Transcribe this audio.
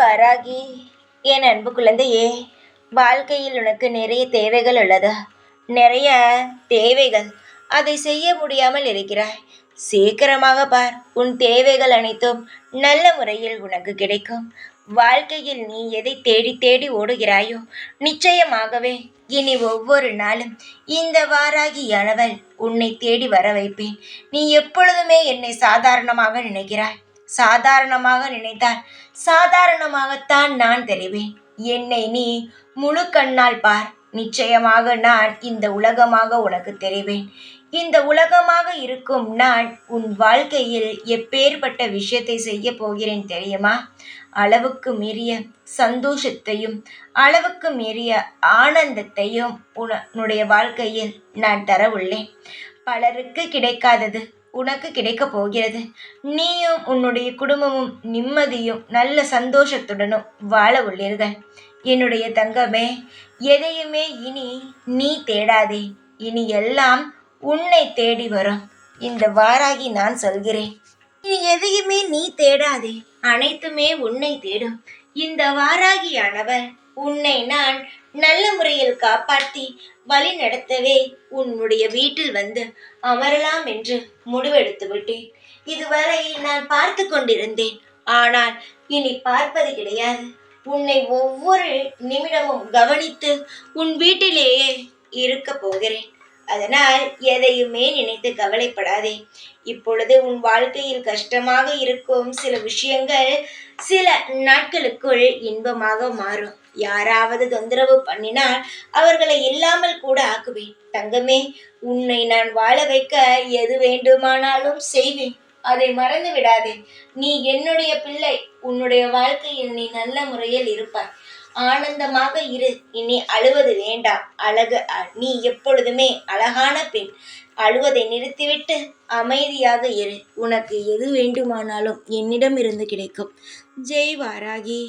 வாராகி, என் அன்பு குழந்தையே, வாழ்க்கையில் உனக்கு நிறைய தேவைகள் உள்ளது. நிறைய தேவைகள். அதை செய்ய முடியாமல் இருக்கிறாய். சீக்கிரமாக பார், உன் தேவைகள் அனைத்தும் நல்ல முறையில் உனக்கு கிடைக்கும். வாழ்க்கையில் நீ எதை தேடி தேடி ஓடுகிறாயோ, நிச்சயமாகவே இனி ஒவ்வொரு நாளும் இந்த வாராகியானவள் உன்னை தேடி வர வைப்பேன். நீ எப்பொழுதுமே என்னை சாதாரணமாக நினைக்கிறாய். சாதாரணமாக நினைத்தால் சாதாரணமாகத்தான் நான் தெரிவேன். என்னை நீ முழு கண்ணால் பார். நிச்சயமாக நான் இந்த உலகமாக உனக்கு தெரிவேன். இந்த உலகமாக இருக்கும் நான் உன் வாழ்க்கையில் எப்பேற்பட்ட விஷயத்தை செய்ய போகிறேன் தெரியுமா? அளவுக்கு மீறிய சந்தோஷத்தையும் அளவுக்கு மீறிய ஆனந்தத்தையும் உன்னுடைய வாழ்க்கையில் நான் தர உள்ளேன். பலருக்கு கிடைக்காதது உனக்கு கிடைக்கப் போகிறது. நீயும் உன்னுடைய குடும்பமும் நிம்மதியும் நல்ல சந்தோஷத்துடனும் வாழ உள்ளீர்கள். என்னுடைய தங்கமே, எதையுமே இனி நீ தேடாதே. இனி எல்லாம் உன்னை தேடி வரும். இந்த வாராகி நான் சொல்கிறேன். இனி எதையுமே நீ தேடாதே, அனைத்துமே உன்னை தேடும். இந்த வாராகியானவர் உன்னை நான் நல்ல முறையில் காப்பாற்றி வழி நடத்தவே உன்னுடைய வீட்டில் வந்து அமரலாம் என்று முடிவெடுத்து விட்டேன். இதுவரை நான் பார்த்து கொண்டிருந்தேன், ஆனால் இனி பார்ப்பது கிடையாது. உன்னை ஒவ்வொரு நிமிடமும் கவனித்து உன் வீட்டிலேயே இருக்க போகிறேன். அதனால் எதையுமே நினைத்து கவலைப்படாதே. இப்பொழுது உன் வாழ்க்கையில் கஷ்டமாக இருக்கும் சில விஷயங்கள் சில நாட்களுக்குள் இன்பமாக மாறும். யாராவது தொந்தரவு பண்ணினால் அவர்களை இல்லாமல் கூட ஆக்குவேன். தங்கமே, உன்னை நான் வாழ வைக்க எது வேண்டுமானாலும் செய்வேன். அதை மறந்து விடாதே. நீ என்னுடைய பிள்ளை. உன்னுடைய வாழ்க்கையில் நீ நல்ல முறையில் இருப்பாய். ஆனந்தமாக இரு. இனி அழுவது வேண்டாம். நீ எப்பொழுதுமே அழகான பெண். அழுவதை நிறுத்திவிட்டு அமைதியாக இரு. உனக்கு எது வேண்டுமானாலும் என்னிடம் இருந்து கிடைக்கும். ஜெய் வாராகி.